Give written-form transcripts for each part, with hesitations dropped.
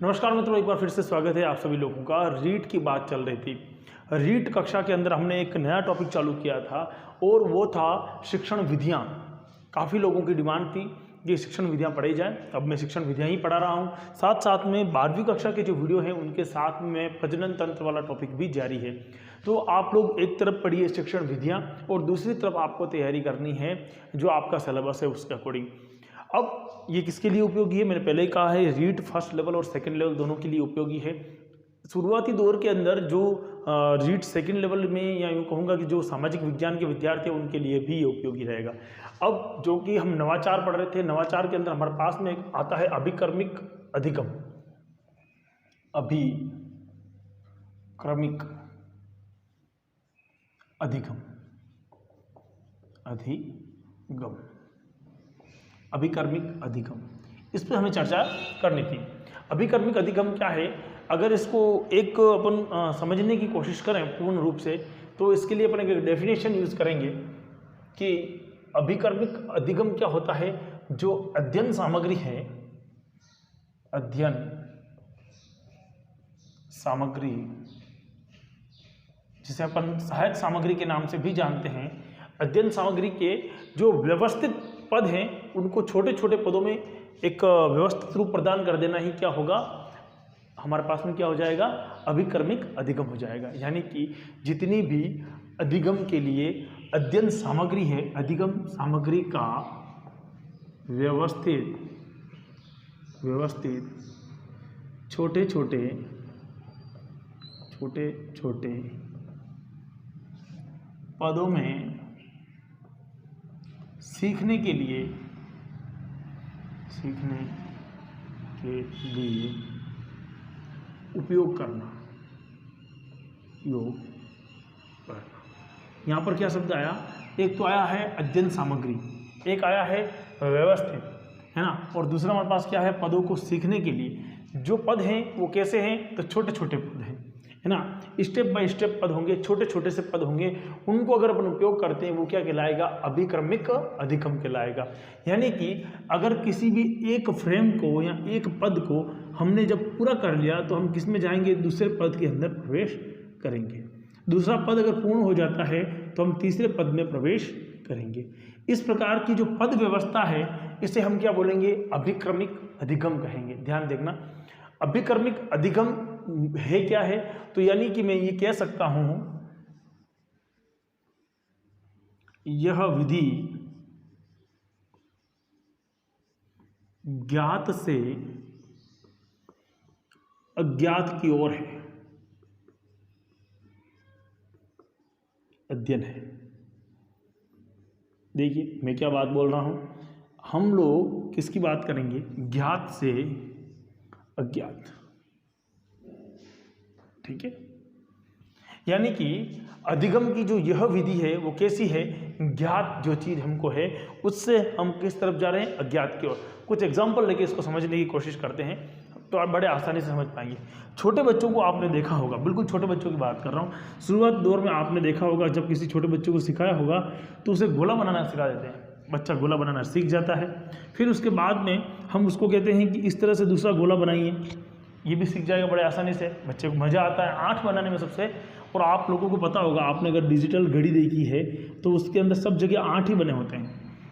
नमस्कार मित्रों, एक बार फिर से स्वागत है आप सभी लोगों का। रीट की बात चल रही थी। रीट कक्षा के अंदर हमने एक नया टॉपिक चालू किया था और वो था शिक्षण विधियाँ। काफ़ी लोगों की डिमांड थी कि शिक्षण विधियाँ पढ़ाई जाए। अब मैं शिक्षण विधियाँ ही पढ़ा रहा हूँ, साथ साथ में 12वीं कक्षा के जो वीडियो हैं उनके साथ में प्रजनन तंत्र वाला टॉपिक भी जारी है। तो आप लोग एक तरफ पढ़िए शिक्षण विधियाँ और दूसरी तरफ आपको तैयारी करनी है जो आपका सिलेबस है उसके अकॉर्डिंग। अब ये किसके लिए उपयोगी है, मैंने पहले ही कहा है, रीट फर्स्ट लेवल और सेकंड लेवल दोनों के लिए उपयोगी है। शुरुआती दौर के अंदर जो रीट सेकंड लेवल में, या यूँ कहूँगा कि जो सामाजिक विज्ञान के विद्यार्थी हैं उनके लिए भी ये उपयोगी रहेगा। अब जो कि हम नवाचार पढ़ रहे थे, नवाचार के अंदर हमारे पास में एक आता है अभिक्रमिक अधिगम। अभिक्रमिक अधिगम, अधिगम, अभिक्रमिक अधिगम, इस पर हमें चर्चा करनी थी। अभिक्रमिक अधिगम क्या है, अगर इसको एक अपन समझने की कोशिश करें पूर्ण रूप से, तो इसके लिए अपन एक डेफिनेशन यूज करेंगे कि अभिक्रमिक अधिगम क्या होता है। जो अध्ययन सामग्री है, अध्ययन सामग्री जिसे अपन सहायक सामग्री के नाम से भी जानते हैं, अध्ययन सामग्री के जो व्यवस्थित पद हैं उनको छोटे छोटे पदों में एक व्यवस्थित रूप प्रदान कर देना ही क्या होगा, हमारे पास में क्या हो जाएगा, अभिक्रमिक अधिगम हो जाएगा। यानी कि जितनी भी अधिगम के लिए अध्ययन सामग्री है, अधिगम सामग्री का व्यवस्थित छोटे छोटे पदों में सीखने के लिए उपयोग करना। यहाँ पर क्या शब्द आया, एक तो आया है अध्ययन सामग्री, एक आया है व्यवस्थित, है ना, और दूसरा हमारे पास क्या है, पदों को सीखने के लिए। जो पद हैं वो कैसे हैं, तो छोटे छोटे पद हैं, है ना, स्टेप बाय स्टेप पद होंगे, छोटे छोटे से पद होंगे। उनको अगर अपन उपयोग करते हैं वो क्या कहलाएगा, अभिक्रमिक अधिगम कहलाएगा। यानी कि अगर किसी भी एक फ्रेम को या एक पद को हमने जब पूरा कर लिया तो हम किस में जाएंगे, दूसरे पद के अंदर प्रवेश करेंगे। दूसरा पद अगर पूर्ण हो जाता है तो हम तीसरे पद में प्रवेश करेंगे। इस प्रकार की जो पद व्यवस्था है इसे हम क्या बोलेंगे, अभिक्रमिक अधिगम कहेंगे। ध्यान देखना, अभिक्रमिक अधिगम है क्या है, तो यानी कि मैं ये कह सकता हूं, यह विधि ज्ञात से अज्ञात की ओर है, अध्ययन है। देखिए मैं क्या बात बोल रहा हूं, हम लोग किसकी बात करेंगे, ज्ञात से अज्ञात, ठीक है। यानी कि अधिगम की जो यह विधि है वो कैसी है, ज्ञात जो चीज हमको है उससे हम किस तरफ जा रहे हैं, अज्ञात की ओर। कुछ एग्जांपल लेके इसको समझने की कोशिश करते हैं तो आप बड़े आसानी से समझ पाएंगे। छोटे बच्चों को आपने देखा होगा, बिल्कुल छोटे बच्चों की बात कर रहा हूँ, शुरुआत दौर में आपने देखा होगा जब किसी छोटे बच्चे को सिखाया होगा तो उसे गोला बनाना सिखा देते हैं। बच्चा गोला बनाना सीख जाता है, फिर उसके बाद में हम उसको कहते हैं कि इस तरह से दूसरा गोला बनाइए, ये भी सीख जाएगा बड़े आसानी से। बच्चे को मज़ा आता है आठ बनाने में सबसे। और आप लोगों को पता होगा, आपने अगर डिजिटल घड़ी देखी है तो उसके अंदर सब जगह 8 ही बने होते हैं,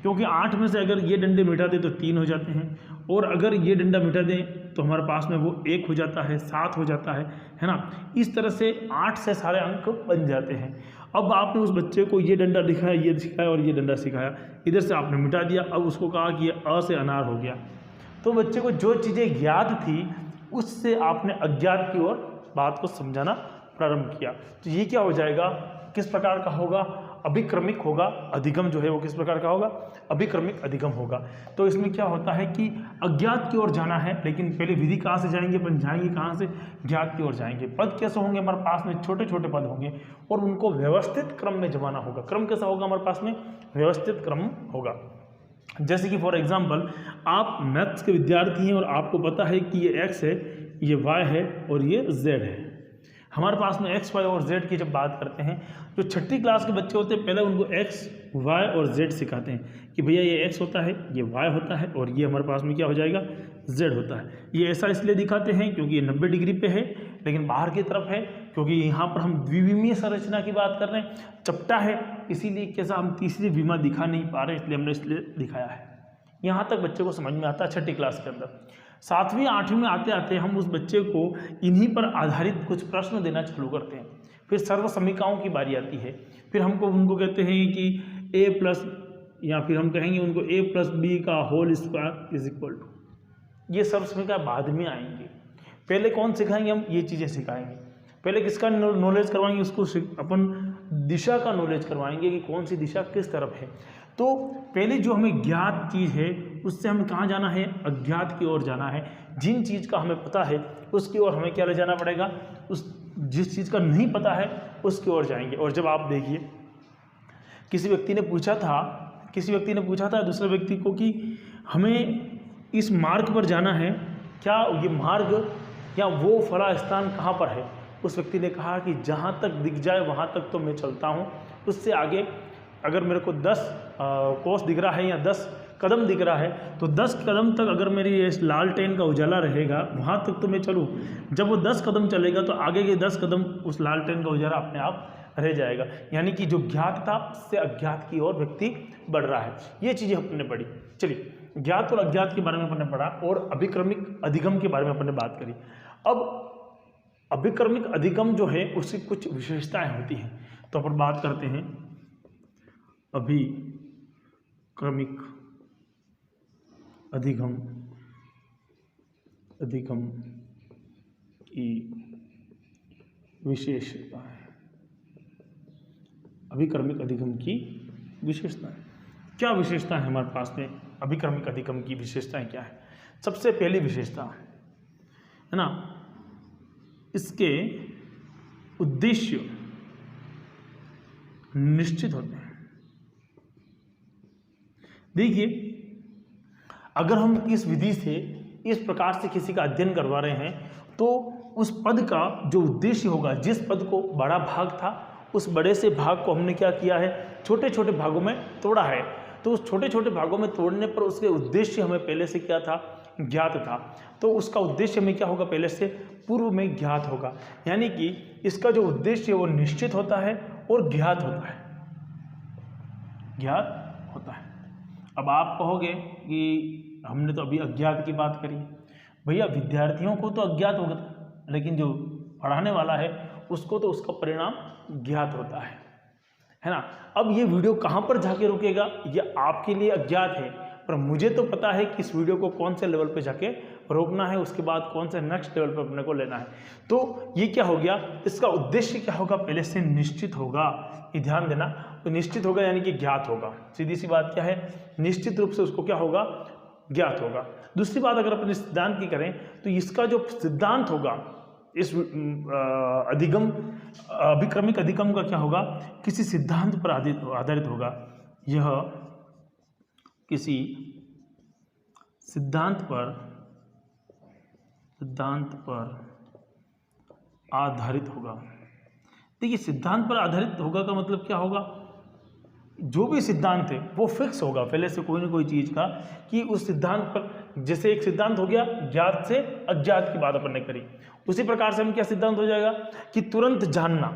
क्योंकि 8 में से अगर ये डंडे मिटा दें तो 3 हो जाते हैं, और अगर ये डंडा मिटा दें तो हमारे पास में वो 1 हो जाता है, 7 हो जाता है ना। इस तरह से 8 से सारे अंक बन जाते हैं। अब आपने उस बच्चे को ये डंडा दिखाया, ये सिखाया और ये डंडा सिखाया, इधर से आपने मिटा दिया, अब उसको कहा कि ये अ से अनार हो गया। तो बच्चे को जो चीज़ें ज्ञात थी उससे आपने अज्ञात की ओर बात को समझाना प्रारंभ किया। तो ये क्या हो जाएगा, किस प्रकार का होगा, अभिक्रमिक होगा। अधिगम जो है वो किस प्रकार का होगा, अभिक्रमिक अधिगम होगा। तो इसमें क्या होता है कि अज्ञात की ओर जाना है, लेकिन पहले विधि कहाँ से जाएंगे, अपन जाएंगे कहाँ से, ज्ञात की ओर जाएंगे। पद कैसे होंगे, हमारे पास में छोटे छोटे पद होंगे और उनको व्यवस्थित क्रम में जमाना होगा। क्रम कैसा होगा, हमारे पास में व्यवस्थित क्रम होगा। जैसे कि फॉर एग्जाम्पल आप मैथ्स के विद्यार्थी हैं और आपको पता है कि ये x है, ये y है और ये z है। हमारे पास में x, y और z की जब बात करते हैं, जो छठी क्लास के बच्चे होते हैं पहले उनको x, y और z सिखाते हैं कि भैया ये x होता है, ये y होता है और ये हमारे पास में क्या हो जाएगा, Z होता है। ये ऐसा इसलिए दिखाते हैं क्योंकि ये 90 डिग्री पे है, लेकिन बाहर की तरफ है, क्योंकि यहाँ पर हम द्विविमीय संरचना की बात कर रहे हैं, चपटा है, इसीलिए कैसा हम तीसरी विमा दिखा नहीं पा रहे, इसलिए हमने इसलिए दिखाया है। यहाँ तक बच्चे को समझ में आता है छठी क्लास के अंदर। 7वीं 8वीं में आते आते हम उस बच्चे को इन्हीं पर आधारित कुछ प्रश्न देना चालू करते हैं। फिर सर्व समीकरणों की बारी आती है, फिर उनको कहते हैं कि a प्लस, या फिर हम कहेंगे उनको a प्लस बी का whole square is equal to, ये सर्व समीकरण बाद में आएंगे। पहले कौन सिखाएंगे, हम ये चीज़ें सिखाएंगे। पहले किसका नॉलेज करवाएंगे, उसको अपन दिशा का नॉलेज करवाएंगे कि कौन सी दिशा किस तरफ है। तो पहले जो हमें ज्ञात चीज़ है उससे हमें कहाँ जाना है, अज्ञात की ओर जाना है। जिन चीज़ का हमें पता है उसकी ओर हमें क्या ले जाना पड़ेगा, जिस चीज़ का नहीं पता है उसकी ओर जाएंगे। और जब आप देखिए किसी व्यक्ति ने पूछा था दूसरे व्यक्ति को कि हमें इस मार्ग पर जाना है, क्या ये मार्ग या वो फला स्थान कहाँ पर है। उस व्यक्ति ने कहा कि जहाँ तक दिख जाए वहाँ तक तो मैं चलता हूँ, उससे आगे अगर मेरे को 10 कोस दिख रहा है या 10 कदम दिख रहा है तो 10 कदम तक अगर मेरी ये लालटेन का उजाला रहेगा वहाँ तक तो मैं चलूँ। जब वो 10 कदम चलेगा तो आगे के 10 कदम उस लालटेन का उजाला अपने आप रह जाएगा। यानी कि जो ज्ञात था उससे अज्ञात की ओर व्यक्ति बढ़ रहा है। ये चीज़ें हमने पढ़ी। चलिए, ज्ञात और अज्ञात के बारे में अपने पढ़ा और अभिक्रमिक अधिगम के बारे में अपने बात करी। अब अभिक्रमिक अधिगम जो है उसकी कुछ विशेषताएं होती हैं, तो अपन बात करते हैं अभिक्रमिक अधिगम की विशेषताएं। अभिक्रमिक अधिगम की विशेषताएं क्या विशेषताएं है हमारे पास में, अभिक्रमिक अधिगम की विशेषताएं क्या है। सबसे पहली विशेषता है ना, इसके उद्देश्य निश्चित होते हैं। देखिए, अगर हम इस विधि से इस प्रकार से किसी का अध्ययन करवा रहे हैं तो उस पद का जो उद्देश्य होगा, जिस पद को बड़ा भाग था उस बड़े से भाग को हमने क्या किया है, छोटे छोटे भागों में तोड़ा है। तो उस छोटे छोटे भागों में तोड़ने पर उसके उद्देश्य हमें पहले से क्या था, ज्ञात था। तो उसका उद्देश्य में क्या होगा, पहले से पूर्व में ज्ञात होगा। यानी कि इसका जो उद्देश्य है वो निश्चित होता है और ज्ञात होता है, ज्ञात होता है। अब आप कहोगे कि हमने तो अभी अज्ञात की बात करी। भैया, विद्यार्थियों को तो अज्ञात होगा, लेकिन जो पढ़ाने वाला है उसको तो उसका परिणाम ज्ञात होता है ना। अब ये वीडियो कहाँ पर जाके रुकेगा, ये आपके लिए अज्ञात है, पर मुझे तो पता है कि इस वीडियो को कौन से लेवल पे जाके रोकना है, उसके बाद कौन से नेक्स्ट लेवल पे अपने को लेना है। तो ये क्या हो गया, इसका उद्देश्य क्या होगा, पहले से निश्चित होगा। ये ध्यान देना, तो निश्चित होगा यानी कि ज्ञात होगा। सीधी सी बात क्या है, निश्चित रूप से उसको क्या होगा, ज्ञात होगा। दूसरी बात अगर अपने सिद्धांत की करें तो इसका जो सिद्धांत होगा इस अधिगम, अभिक्रमिक अधिगम का क्या होगा, किसी सिद्धांत पर आधारित होगा। यह किसी सिद्धांत पर आधारित होगा। देखिए, सिद्धांत पर आधारित होगा का मतलब क्या होगा, जो भी सिद्धांत है वो फिक्स होगा पहले से कोई ना कोई चीज़ का, कि उस सिद्धांत पर, जैसे एक सिद्धांत हो गया ज्ञात से अज्ञात की बात अपन ने करी, उसी प्रकार से हम क्या सिद्धांत हो जाएगा कि तुरंत जानना।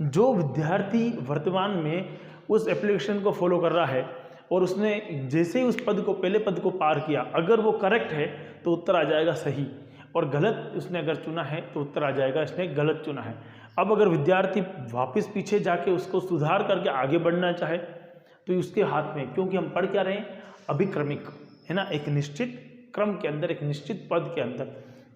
जो विद्यार्थी वर्तमान में उस एप्लीकेशन को फॉलो कर रहा है और उसने जैसे ही उस पद को, पहले पद को पार किया, अगर वो करेक्ट है तो उत्तर आ जाएगा सही, और गलत उसने अगर चुना है तो उत्तर आ जाएगा इसने गलत चुना है। अब अगर विद्यार्थी वापस पीछे जाके उसको सुधार करके आगे बढ़ना चाहे तो उसके हाथ में, क्योंकि हम पढ़ क्या रहे हैं, अभिक्रमिक है ना, एक निश्चित क्रम के अंदर, एक निश्चित पद के अंदर,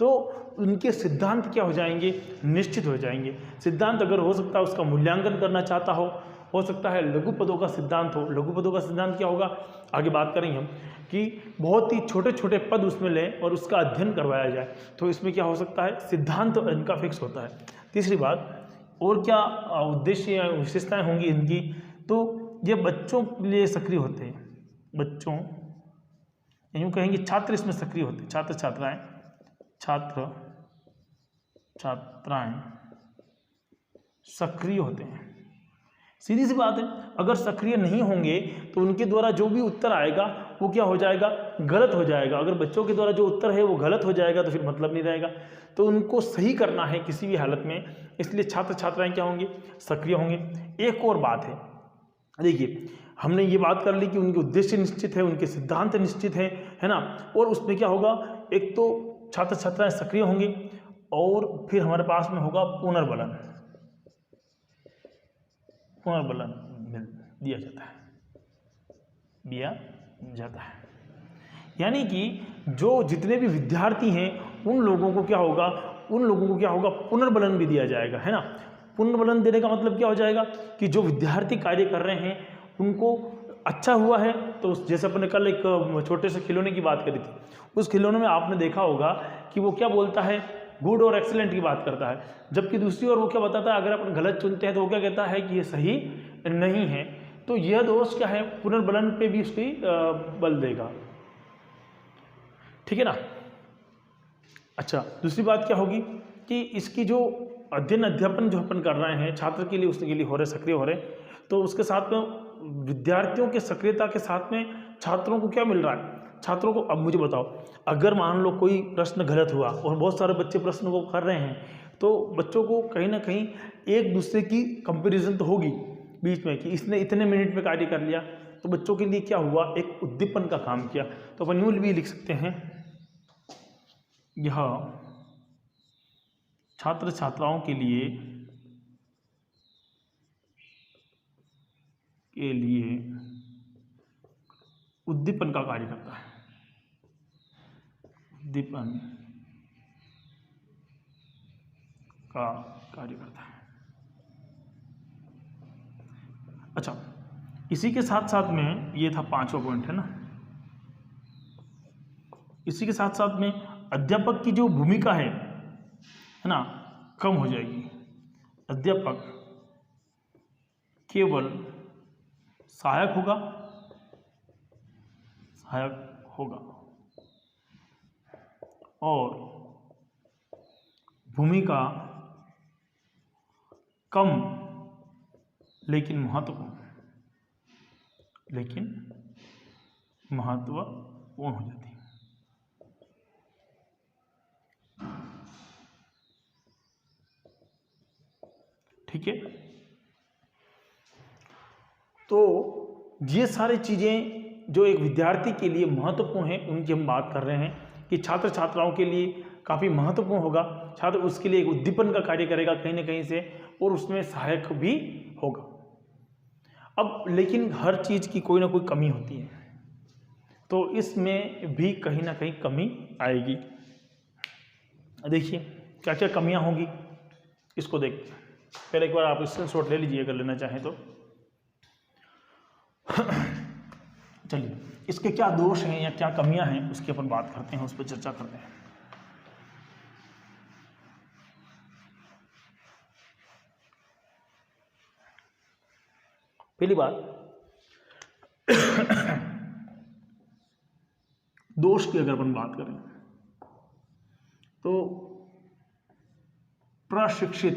तो उनके सिद्धांत क्या हो जाएंगे, निश्चित हो जाएंगे। सिद्धांत अगर हो सकता है उसका मूल्यांकन करना चाहता हो सकता है लघु पदों का सिद्धांत हो। लघु पदों का सिद्धांत क्या होगा, आगे बात करेंगे हम, कि बहुत ही छोटे छोटे पद उसमें लें और उसका अध्ययन करवाया जाए, तो इसमें क्या हो सकता है, सिद्धांत तो इनका फिक्स होता है। तीसरी बात, और क्या उद्देश्य या विशेषताएं होंगी इनकी, तो ये बच्चों के लिए सक्रिय होते हैं। बच्चों, यूँ कहेंगे छात्र इसमें सक्रिय होते हैं, छात्र छात्राएं सक्रिय होते हैं। सीधी सी बात है, अगर सक्रिय नहीं होंगे तो उनके द्वारा जो भी उत्तर आएगा वो क्या हो जाएगा, गलत हो जाएगा। अगर बच्चों के द्वारा जो उत्तर है वो गलत हो जाएगा तो फिर मतलब नहीं रहेगा। तो उनको सही करना है किसी भी हालत में, इसलिए छात्र छात्राएं क्या होंगे, सक्रिय होंगे। एक और बात है, देखिए हमने ये बात कर ली कि उनके उद्देश्य निश्चित है, उनके सिद्धांत निश्चित है ना, और उसमें क्या होगा, एक तो छात्र छात्राएं सक्रिय होंगे और फिर हमारे पास में होगा पुनर्बलन दिया जाता है। यानी कि जो जितने भी विद्यार्थी हैं उन लोगों को क्या होगा, पुनर्बलन भी दिया जाएगा, है ना। पुनर्बलन देने का मतलब क्या हो जाएगा कि जो विद्यार्थी कार्य कर रहे हैं उनको अच्छा हुआ है, तो जैसे अपने कल एक छोटे से खिलौने की बात करी थी, उस खिलौने में आपने देखा होगा कि वो क्या बोलता है, गुड और एक्सीलेंट की बात करता है, जबकि दूसरी ओर वो क्या बताता है, अगर अपन गलत चुनते हैं तो वो क्या कहता है कि ये सही नहीं है। तो यह दोष क्या है, पुनर्बलन पे भी उसकी बल देगा, ठीक है ना। अच्छा, दूसरी बात क्या होगी कि इसकी जो अध्ययन अध्यापन जो अपन कर रहे हैं छात्र के लिए, उसके लिए हो रहे, सक्रिय हो रहे, तो उसके साथ में विद्यार्थियों के सक्रियता के साथ में छात्रों को क्या मिल रहा है, छात्रों को। अब मुझे बताओ, अगर मान लो कोई प्रश्न गलत हुआ और बहुत सारे बच्चे प्रश्न को कर रहे हैं, तो बच्चों को कहीं ना कहीं एक दूसरे की कंपैरिजन तो होगी बीच में कि इसने इतने मिनट में कार्य कर लिया, तो बच्चों के लिए क्या हुआ, एक उद्दीपन का काम किया। तो अपन यूं भी लिख सकते हैं, यह छात्र छात्राओं के लिए उद्दीपन का कार्य करता है, उद्दीपन का कार्य करता है। अच्छा, इसी के साथ साथ में ये था 5वां पॉइंट, है ना। इसी के साथ साथ में अध्यापक की जो भूमिका है ना, कम हो जाएगी। अध्यापक केवल सहायक होगा और भूमिका कम लेकिन महत्वपूर्ण हो जाती है। ठीक है, तो ये सारी चीजें जो एक विद्यार्थी के लिए महत्वपूर्ण है, उनकी हम बात कर रहे हैं कि छात्र छात्राओं के लिए काफी महत्वपूर्ण होगा। छात्र उसके लिए एक उद्दीपन का कार्य करेगा कहीं ना कहीं से, और उसमें सहायक भी होगा। अब लेकिन हर चीज की कोई ना कोई कमी होती है, तो इसमें भी कहीं ना कहीं कमी आएगी। देखिए क्या क्या कमियां होंगी, इसको देखते हैं। पहले एक बार आप स्क्रीनशॉट ले लीजिए अगर लेना चाहें तो। चलिए, इसके क्या दोष हैं या क्या कमियां हैं उसकी अपन बात करते हैं, उस पर चर्चा करते हैं। पहली बात, दोष की अगर अपन बात करें तो प्रशिक्षित,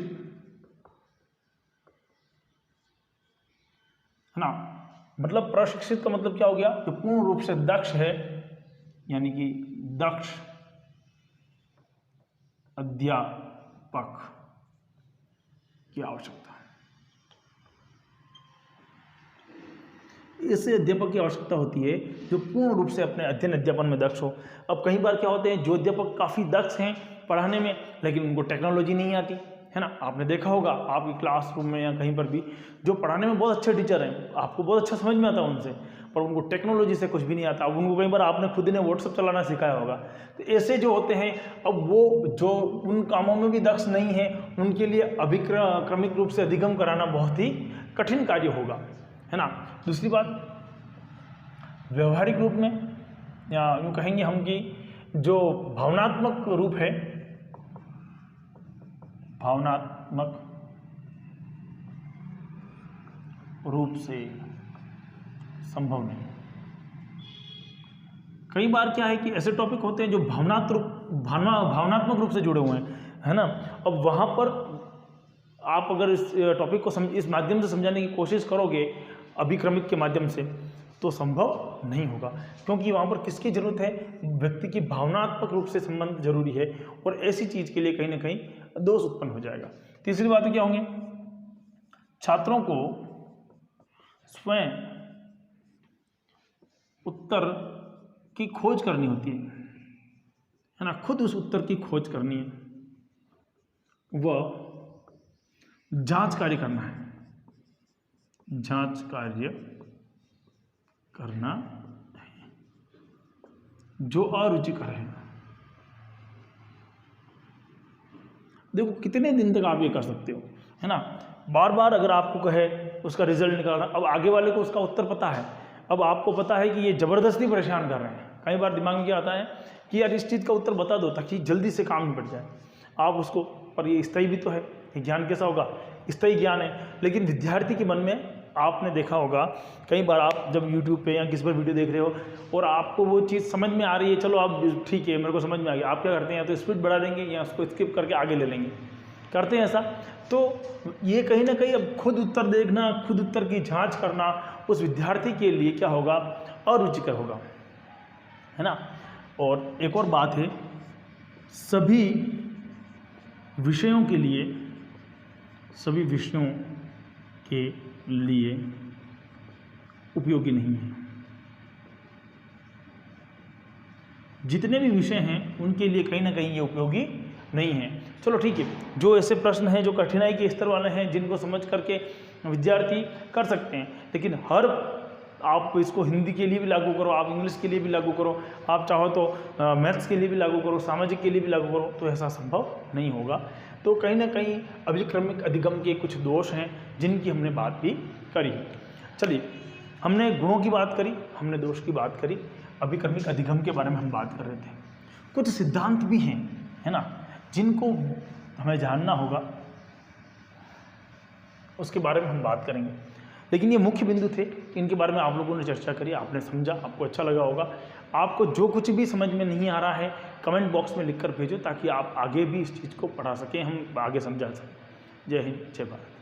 है ना। मतलब प्रशिक्षित का मतलब क्या हो गया, जो पूर्ण रूप से दक्ष है, यानी कि दक्ष अध्यापक की आवश्यकता है। ऐसे अध्यापक की आवश्यकता होती है जो पूर्ण रूप से अपने अध्ययन अध्यापन में दक्ष हो। अब कई बार क्या होते हैं, जो अध्यापक काफ़ी दक्ष हैं पढ़ाने में, लेकिन उनको टेक्नोलॉजी नहीं आती, है ना। आपने देखा होगा आपकी क्लासरूम में या कहीं पर भी, जो पढ़ाने में बहुत अच्छे टीचर हैं, आपको बहुत अच्छा समझ में आता है उनसे, पर उनको टेक्नोलॉजी से कुछ भी नहीं आता। अब उनको कई बार आपने खुद ने व्हाट्सएप चलाना सिखाया होगा। तो ऐसे जो होते हैं, अब वो जो उन कामों में भी दक्ष नहीं है, उनके लिए क्रमिक रूप से अधिगम कराना बहुत ही कठिन कार्य होगा, है ना। दूसरी बात, व्यवहारिक रूप में, या यूँ कहेंगे हम कि जो भावनात्मक रूप है, भावनात्मक रूप से संभव नहीं। कई बार क्या है कि ऐसे टॉपिक होते हैं जो भावनात्मक रूप से जुड़े हुए हैं, है ना। अब वहां पर आप अगर इस टॉपिक को इस माध्यम से समझाने की कोशिश करोगे, अभिक्रमिक के माध्यम से, तो संभव नहीं होगा, क्योंकि वहाँ पर किसकी जरूरत है, व्यक्ति की भावनात्मक रूप से संबंध जरूरी है, और ऐसी चीज के लिए कहीं ना कहीं दोष उत्पन्न हो जाएगा। तीसरी बात क्या होंगे, छात्रों को स्वयं उत्तर की खोज करनी होती है ना, खुद उस उत्तर की खोज करनी है, वह जांच कार्य करना है, जांच कार्य करना है जो अरुचिकर है। देखो कितने दिन तक आप ये कर सकते हो, है ना, बार बार अगर आपको कहे उसका रिजल्ट निकालना, अब आगे वाले को उसका उत्तर पता है, अब आपको पता है कि ये जबरदस्ती परेशान कर रहे हैं। कई बार दिमाग में क्या आता है कि यार इस चीज़ का उत्तर बता दो ताकि जल्दी से काम निपट जाए, आप उसको, पर ये स्थायी भी तो है, ये ज्ञान कैसा होगा, स्थायी ज्ञान है। लेकिन विद्यार्थी के मन में आपने देखा होगा कई बार, आप जब YouTube पे या किस पर वीडियो देख रहे हो और आपको वो चीज़ समझ में आ रही है, चलो आप ठीक है मेरे को समझ में आ गया, आप क्या करते हैं, या तो स्पीड बढ़ा देंगे या उसको स्किप करके आगे ले लेंगे, करते हैं ऐसा। तो ये कहीं ना कहीं अब खुद उत्तर देखना, खुद उत्तर की जांच करना उस विद्यार्थी के लिए क्या होगा, अरुचिकर होगा, है ना। और एक और बात है, सभी विषयों के लिए, सभी विषयों के लिए उपयोगी नहीं है। जितने भी विषय हैं उनके लिए कहीं ना कहीं ये उपयोगी नहीं है। चलो ठीक है, जो ऐसे प्रश्न हैं जो कठिनाई के स्तर वाले हैं, जिनको समझ करके विद्यार्थी कर सकते हैं, लेकिन हर आप इसको हिंदी के लिए भी लागू करो, आप इंग्लिश के लिए भी लागू करो, आप चाहो तो मैथ्स के लिए भी लागू करो, सामाजिक के लिए भी लागू करो, तो ऐसा संभव नहीं होगा। तो कहीं ना कहीं अभिक्रमिक अधिगम के कुछ दोष हैं जिनकी हमने बात भी करी। चलिए, हमने गुणों की बात करी, हमने दोष की बात करी, अभिक्रमिक अधिगम के बारे में हम बात कर रहे थे। कुछ सिद्धांत भी हैं, है ना, जिनको हमें जानना होगा, उसके बारे में हम बात करेंगे। लेकिन ये मुख्य बिंदु थे, इनके बारे में आप लोगों ने चर्चा करी, आपने समझा, आपको अच्छा लगा होगा। आपको जो कुछ भी समझ में नहीं आ रहा है कमेंट बॉक्स में लिखकर भेजो, ताकि आप आगे भी इस चीज़ को पढ़ा सकें, हम आगे समझा सकें। जय हिंद, जय भारत।